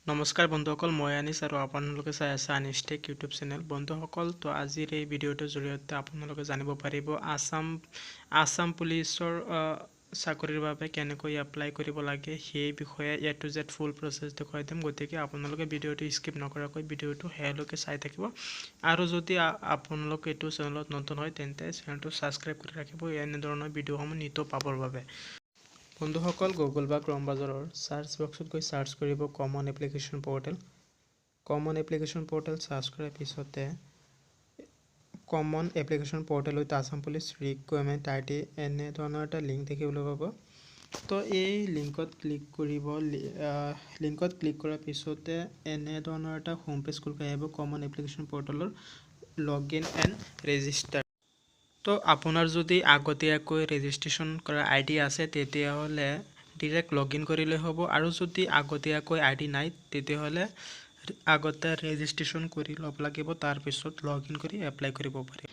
নমস্কাৰ বন্ধুসকল, মই আনিছ আৰু আপোনালোকে চাই আছে আনিছ টেক ইউটিউব চেনেল। বন্ধুসকল, তো আজিৰ এই ভিডিঅ'টোৰ জৰিয়তে আপোনালোকে জানিব পাৰিব আসাম পুলিচৰ চাকৰিৰ বাবে কেনেকৈ এপ্লাই কৰিব লাগে সেই বিষয়ে এ টু জেড ফুল প্ৰচেছ দেখুৱাই দিম। গতিকে আপোনালোকে ভিডিঅ'টো স্কিপ নকৰাকৈ ভিডিঅ'টো শেষলৈকে চাই থাকিব। আৰু যদি আপোনালোক এইটো চেনেলত নতুন হয় তেন্তে চেনেলটো ছাবস্ক্ৰাইব কৰি ৰাখিব এনেধৰণৰ ভিডিঅ'সমূহ নিতৌ পাবৰ বাবে। বন্ধুসকল, গুগল বা ক্ৰম ব্ৰাউজাৰৰ চাৰ্চ বক্সত গৈ চাৰ্চ কৰিব common application portal. Common application portal search কৰাৰ পিছতে common application portal with Assam police recruitment ID এনেধৰণৰ এটা লিংক দেখিবলৈ পাব। তো এই লিংকত ক্লিক কৰিব। লিংকত ক্লিক কৰাৰ পিছতে এনেধৰণৰ এটা হোম পেজ খোল খাই আহিব কমন এপ্লিকেশ্যন পৰ্টেলৰ লগ ইন এণ্ড ৰেজিষ্টাৰ। তো আপোনাৰ যদি আগতীয়াকৈ ৰেজিষ্ট্ৰেশ্যন কৰা ID আছে তেতিয়াহ'লে ডিৰেক্ট লগ ইন কৰিলে হ'ব, আৰু যদি আগতীয়াকৈ ID নাই তেতিয়াহ'লে আগতে ৰেজিষ্ট্ৰেশ্যন কৰি ল'ব লাগিব, তাৰপিছত লগ ইন কৰি এপ্লাই কৰিব পাৰি।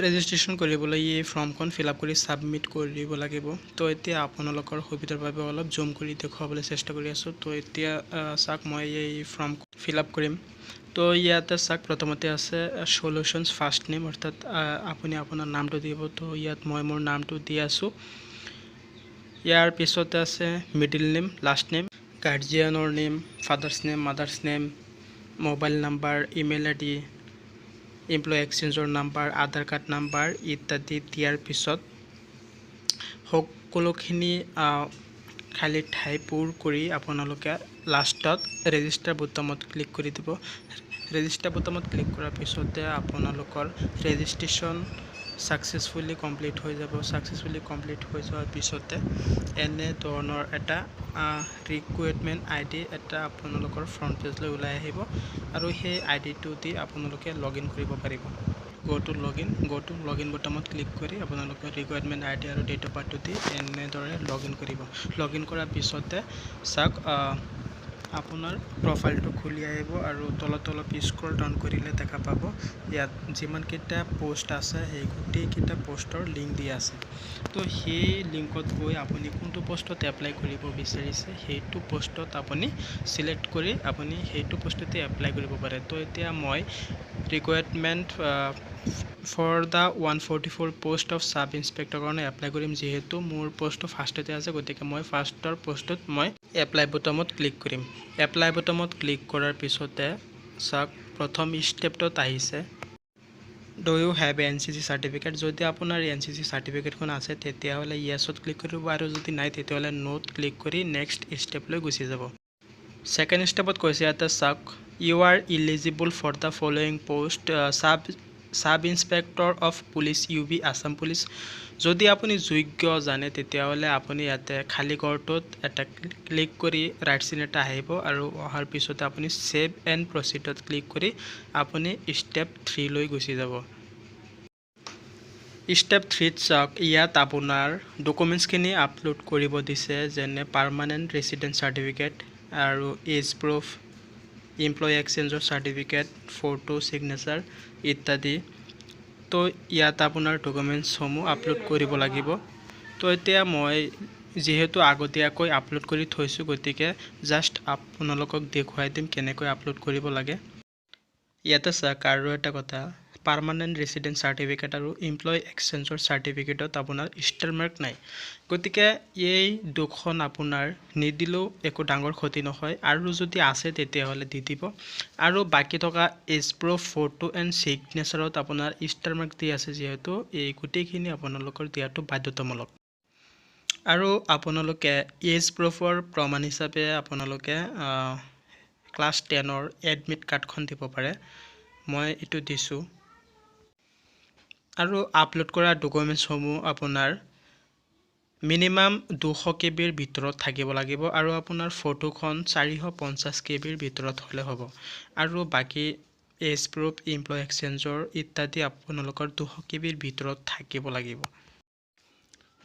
ৰেজিষ্ট্ৰেশ্যন কৰিবলৈ এই ফৰ্মখন ফিল আপ কৰি ছাবমিট কৰিব লাগিব। তো এতিয়া আপোনালোকৰ সুবিধাৰ বাবে অলপ জুম কৰি দেখুৱাবলৈ চেষ্টা কৰি আছোঁ। তো এতিয়া চাওক, মই এই ফৰ্ম ফিল আপ কৰিম। তো ইয়াতে চাওক, প্ৰথমতে আছে সলিউশ্যনছ ফাৰ্ষ্ট নেম, অৰ্থাৎ আপুনি আপোনাৰ নামটো দিব। তো ইয়াত মই মোৰ নামটো দি আছোঁ। ইয়াৰ পিছতে আছে মিডিল নেম, লাষ্ট নেম, গাৰ্জিয়ানৰ name, father's name, mother's name, mobile number, email ID, employee এক্সচেঞ্জৰ নাম্বাৰ, আধাৰ কাৰ্ড নাম্বাৰ ইত্যাদি দিয়াৰ পিছত সকলোখিনি খালী ঠাই পূৰ কৰি আপোনালোকে লাষ্টত ৰেজিষ্টাৰ বুটামত ক্লিক কৰি দিব। ৰেজিষ্টাৰ বুটামত ক্লিক কৰাৰ পিছতে আপোনালোকৰ ৰেজিষ্ট্ৰেশ্যন ছাকচেছফুলি কমপ্লিট হৈ যাব। ছাকচেছফুলি কমপ্লিট হৈ যোৱাৰ পিছতে এনেধৰণৰ এটা ৰিকুৱাৰমেণ্ট ID এটা আপোনালোকৰ ফ্ৰণ্ট পেজলৈ ওলাই আহিব, আৰু সেই ID টো দি আপোনালোকে লগ ইন কৰিব পাৰিব। গো টু লগ ইন বুটামত ক্লিক কৰি আপোনালোকে ৰিকুৱাৰমেণ্ট ID আৰু ডেট অফ বাৰ্থটো দি এনেদৰে লগ ইন কৰিব। লগ ইন কৰাৰ পিছতে চাওক, আপোনাৰ প্ৰফাইলটো খুলি আহিব, আৰু তলত অলপ স্ক্ৰল ডাউন কৰিলে দেখা পাব ইয়াত যিমানকেইটা পোষ্ট আছে সেই গোটেইকেইটা পোষ্টৰ লিংক দিয়া আছে। তো সেই লিংকত গৈ আপুনি কোনটো পোষ্টত এপ্লাই কৰিব বিচাৰিছে সেইটো পোষ্টত আপুনি চিলেক্ট কৰি আপুনি সেইটো পোষ্টতে এপ্লাই কৰিব পাৰে। তো এতিয়া মই requirement for the 144 post of sub ইন্সপেক্টৰৰ কাৰণে এপ্লাই কৰিম। যিহেতু মোৰ পোষ্টটো ফাৰ্ষ্টতে আছে, গতিকে মই ফাৰ্ষ্টৰ পোষ্টত মই এপ্লাই বুটামত ক্লিক কৰিম। এপ্লাই বুটামত ক্লিক কৰাৰ পিছতে চাওক, প্ৰথম ষ্টেপটোত আহিছে do you have NCC certificate. যদি আপোনাৰ NCC চাৰ্টিফিকেটখন আছে তেতিয়াহ'লে য়েছত ক্লিক কৰিব, আৰু যদি নাই তেতিয়াহ'লে নোত ক্লিক কৰি নেক্সট ষ্টেপলৈ গুচি যাব। ছেকেণ্ড ষ্টেপত কৈছে ইয়াতে চাওক, you are eligible for the following post sub inspector of police UB Assam police. যদি আপুনি যোগ্য জানে তেতিয়াহ'লে আপুনি ইয়াতে খালী ঘৰটোত এটা ক্লিক কৰি ৰাইট চিন এটা আহিব, আৰু অহাৰ পিছতে আপুনি ছেভ এণ্ড প্ৰচিডত ক্লিক কৰি আপুনি ষ্টেপ 3 লৈ গুচি যাব। ষ্টেপ 3ত চাওক, ইয়াত আপোনাৰ ডকুমেণ্টছখিনি আপলোড কৰিব দিছে, যেনে পাৰ্মানেণ্ট ৰেচিডেণ্ট চাৰ্টিফিকেট আৰু এজ প্ৰুফ, এমপ্লয়ী এক্সচেঞ্জৰ চাৰ্টিফিকেট, ফটো ছিগনেচাৰ ইত্যাদি। তো ইয়াত আপোনাৰ ডকুমেণ্টছসমূহ আপলোড কৰিব লাগিব। তো এতিয়া মই যিহেতু আগতীয়াকৈ আপলোড কৰি থৈছোঁ, গতিকে জাষ্ট আপোনালোকক দেখুৱাই দিম কেনেকৈ আপলোড কৰিব লাগে। ইয়াতে চাওক, আৰু এটা কথা, পাৰ্মানেণ্ট ৰেচিডেণ্ট চাৰ্টিফিকেট আৰু এমপ্লয়ী এক্সচেঞ্জৰ চাৰ্টিফিকেটত আপোনাৰ ষ্টাৰ মাৰ্ক নাই, গতিকে এই দুখন আপোনাৰ নিদিলেও একো ডাঙৰ ক্ষতি নহয়, আৰু যদি আছে তেতিয়াহ'লে দি দিব। আৰু বাকী থকা এজ প্ৰুফ, ফটো এণ্ড ছিগনেচাৰত আপোনাৰ ষ্টাৰ মাৰ্ক দি আছে, যিহেতু এই গোটেইখিনি আপোনালোকৰ দিয়াটো বাধ্যতামূলক। আৰু আপোনালোকে এজ প্ৰুফৰ প্ৰমাণ হিচাপে আপোনালোকে ক্লাছ 10ৰ এডমিট কাৰ্ডখন দিব পাৰে। মই এইটো দিছোঁ। আৰু আপলোড কৰা ডকুমেণ্টছসমূহ আপোনাৰ মিনিমাম 200 KB ভিতৰত থাকিব লাগিব, আৰু আপোনাৰ ফটোখন 450 KB ভিতৰত হ'লে হ'ব। আৰু বাকী এজ প্ৰুফ, এমপ্লয়ী এক্সচেঞ্জৰ ইত্যাদি আপোনালোকৰ 200 KB ভিতৰত থাকিব লাগিব।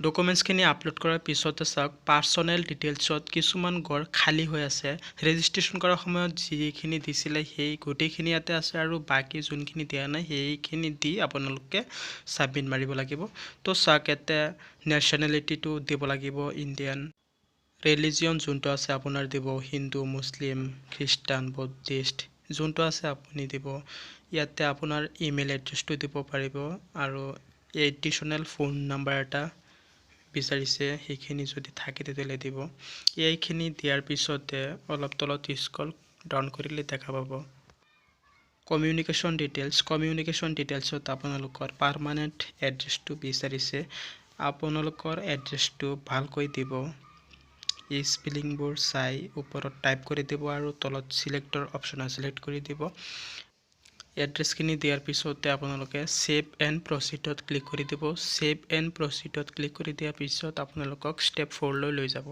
ডকুমেণ্টছখিনি আপলোড কৰাৰ পিছতে চাওক, পাৰ্চনেল ডিটেইলছত কিছুমান ঘৰ খালী হৈ আছে। ৰেজিষ্ট্ৰেশ্যন কৰাৰ সময়ত যিখিনি দিছিলে সেই গোটেইখিনি ইয়াতে আছে, আৰু বাকী যোনখিনি দিয়া নাই সেইখিনি দি আপোনালোকে ছাবমিট মাৰিব লাগিব। তো চাওক, ইয়াতে নেশ্যনেলিটিটো দিব লাগিব ইণ্ডিয়ান, ৰিলিজিয়ন যোনটো আছে আপোনাৰ দিব হিন্দু মুছলিম খ্ৰীষ্টান বুদ্ধিষ্ট যোনটো আছে আপুনি দিব ইয়াতে আপোনাৰ ইমেইল এড্ৰেছটো দিব পাৰিব আৰু এডিশ্যনেল ফোন নাম্বাৰ এটা বিচাৰিছে সেইখিনি যদি থাকে তেতিয়াহ'লে দিব এইখিনি দিয়াৰ পিছতে অলপ তলত স্ক্ৰল ডাউন কৰিলে দেখা পাব কমিউনিকেশ্যন ডিটেইলছত আপোনালোকৰ পাৰ্মানেণ্ট এড্ৰেছটো বিচাৰিছে আপোনালোকৰ এড্ৰেছটো ভালকৈ দিব এই স্পেলিংবোৰ চাই ওপৰত টাইপ কৰি দিব আৰু তলত সিলেক্টৰ অপশ্যন সিলেক্ট কৰি দিব এড্ৰেছখিনি দিয়াৰ পিছতে আপোনালোকে সেভ এণ্ড প্ৰচিডত ক্লিক কৰি দিব সেভ এণ্ড প্ৰচিডত ক্লিক কৰি দিয়াৰ পিছত আপোনালোকক ষ্টেপ 4 লৈ যাব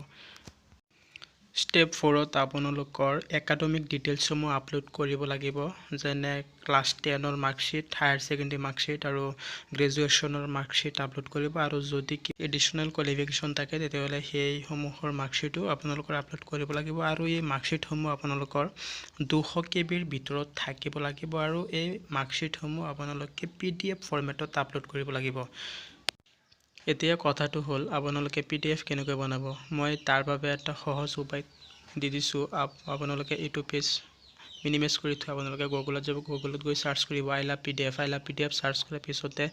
ষ্টেপ 4ত আপোনালোকৰ একাডেমিক ডিটেইলছসমূহ আপলোড কৰিব লাগিব যেনে ক্লাছ 10ৰ মাৰ্কশ্বিট হায়াৰ ছেকেণ্ডেৰী মাৰ্কশ্বিট আৰু গ্ৰেজুৱেশ্যনৰ মাৰ্কশ্বিট আপলোড কৰিব আৰু যদি এডিশ্যনেল কোৱালিফিকেশ্যন থাকে তেতিয়াহ'লে সেইসমূহৰ মাৰ্কশ্বিটো আপোনালোকৰ আপলোড কৰিব লাগিব আৰু এই মাৰ্কশ্বিটসমূহ আপোনালোকৰ 200 KBৰ ভিতৰত থাকিব লাগিব আৰু এই মাৰ্কশ্বিটসমূহ আপোনালোকে PDF ফৰ্মেটত আপলোড কৰিব লাগিব এতিয়া কথাটো হ'ল আপোনালোকে PDF কেনেকৈ বনাব মই তাৰ বাবে এটা সহজ উপায় দি দিছোঁ আপোনালোকে এইটো পেজ মিনিমাইজ কৰি থৈ আপোনালোকে গুগলত যাব গুগলত গৈ সাৰ্চ কৰিব আই লাভ PDF সাৰ্চ কৰাৰ পিছতে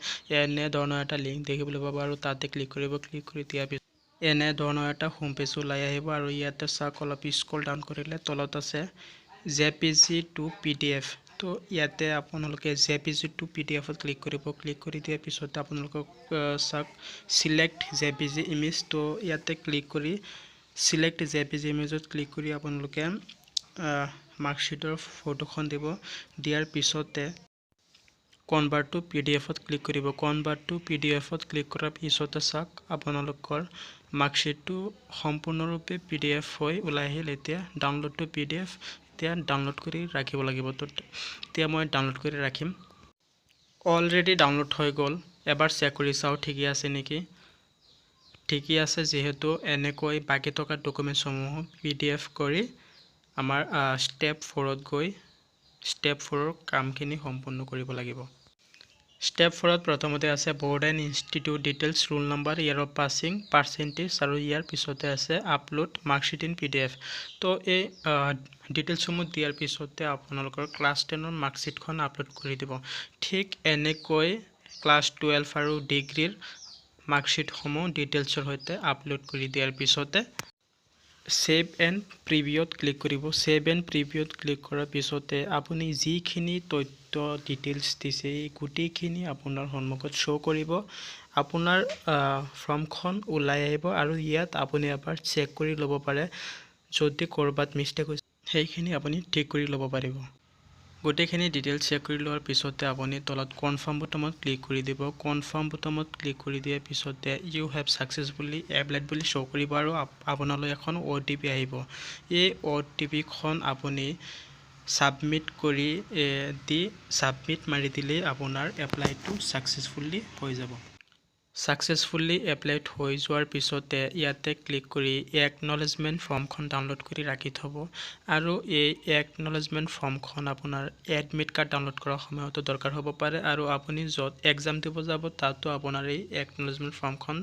এনে ধৰণৰ এটা লিংক দেখিবলৈ পাব আৰু তাতে ক্লিক কৰি দিয়াৰ পিছত এনে ধৰণৰ এটা হোম পেজ ওলাই আহিব আৰু ইয়াতে চাওক অলপ স্ক্ৰল ডাউন কৰিলে তলত আছে JPG to PDF তো ইয়াতে আপোনালোকে JPG to PDF to click কৰি দিয়াৰ পিছত আপোনালোকক চাওক সিলেক্ট JPG ইমেজ তো ইয়াতে ক্লিক কৰি সিলেক্ট JPG ইমেজত ক্লিক কৰি আপোনালোকে মাৰ্কশ্বিটৰ ফটোখন দিব দিয়াৰ পিছতে কনভাৰ্ট টু PDF ত ক্লিক কৰিব কনভাৰ্ট টু PDF ত ক্লিক কৰাৰ পিছতে চাওক আপোনালোকৰ মাৰ্কশ্বিটটো সম্পূৰ্ণৰূপে PDF হৈ ওলাই আহিল এতিয়া ডাউনলোড টু PDF এতিয়া ডাউনলোড কৰি ৰাখিব লাগিব তো এতিয়া মই ডাউনলোড কৰি ৰাখিম অলৰেডি ডাউনলোড হৈ গ'ল এবাৰ চেক কৰি চাও ঠিকই আছে নেকি ঠিকই আছে যেহেতু এনেকৈ বাকি থকা ডকুমেন্টসমূহ PDF কৰি আমাৰ ষ্টেপ 4ত গৈ ষ্টেপ 4ৰ কামখিনি সম্পূৰ্ণ কৰিব লাগিব ষ্টেপ 4ত প্ৰথমতে আছে board and institute details roll number year of passing percentage আৰু ইয়াৰ পিছতে আছে আপলোড মাৰ্কশ্বিট ইন PDF তো এই ডিটেইলছসমূহ দিয়াৰ পিছতে আপোনালোকৰ ক্লাছ 10ৰ মাৰ্কশ্বিটখন আপলোড কৰি দিব ঠিক এনেকৈ ক্লাছ 12 আৰু ডিগ্ৰীৰ মাৰ্কশ্বিটসমূহ ডিটেইলছৰ সৈতে আপলোড কৰি দিয়াৰ পিছতে সেভ এণ্ড প্ৰিভিউত ক্লিক কৰিব সেভ এণ্ড প্ৰিভিউত ক্লিক কৰাৰ পিছতে আপুনি যিখিনি তথ্য ডিটেইলছ দিছে এই গোটেইখিনি আপোনাৰ সন্মুখত শ্ব' কৰিব আপোনাৰ ফৰ্মখন ওলাই আহিব আৰু ইয়াত আপুনি এবাৰ চেক কৰি ল'ব পাৰে যদি ক'ৰবাত মিষ্টেক হৈছে সেইখিনি আপুনি ঠিক কৰি ল'ব পাৰিব গোটেইখিনি ডিটেইলছ চেক কৰি লোৱাৰ পিছতে আপুনি তলত কনফাৰ্ম বুটামত ক্লিক কৰি দিব কনফাৰ্ম বুটামত ক্লিক কৰি দিয়াৰ পিছতে ইউ হেভ সাকসেসফুলি এপ্লাইড বুলি শ্ব' কৰিব আৰু আপোনালৈ এখন OTP আহিব এই OTP খন আপুনি সাবমিট কৰি সাবমিট মাৰি দিলে আপোনাৰ এপ্লাইটো সাকসেসফুলি হৈ যাব সাকসেসফুলি এপ্লাইড হৈ যোৱাৰ পিছতে ইয়াতে ক্লিক কৰি একনলেজমেন্ট ফৰ্মখন ডাউনলোড কৰি ৰাখি থব আৰু এই একনলেজমেন্ট ফৰ্মখন আপোনাৰ এডমিট কাৰ্ড ডাউনলোড কৰাৰ সময়তো দৰকাৰ হ'ব পাৰে আৰু আপুনি য'ত এক্সাম দিব যাব তাতো আপোনাৰ এই একনলেজমেন্ট ফৰ্মখন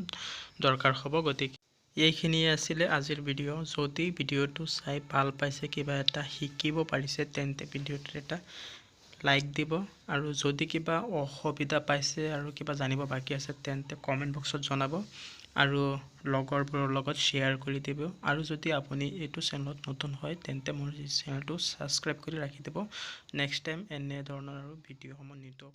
দৰকাৰ হ'ব গতিকে এইখিনিয়ে আছিল আজিৰ ভিডিঅ যদি ভিডিঅটো চাই ভাল পাইছে কিবা এটা শিকিব পাৰিছে তেন্তে ভিডিঅটোত এটা লাইক দিব আৰু যদি কিবা অসুবিধা পাইছে আৰু কিবা জানিব বাকি আছে তেন্তে কমেন্ট বক্সত জনাব আৰু লগৰবোৰৰ লগত শেয়াৰ কৰি দিব আৰু যদি আপুনি এইটো চেনেলত নতুন হয় তেন্তে মোৰ চেনেলটো সাবস্ক্ৰাইব কৰি ৰাখি দিব নেক্সট টাইম এনে ধৰণৰ আৰু ভিডিঅ'সমূহ নিদিব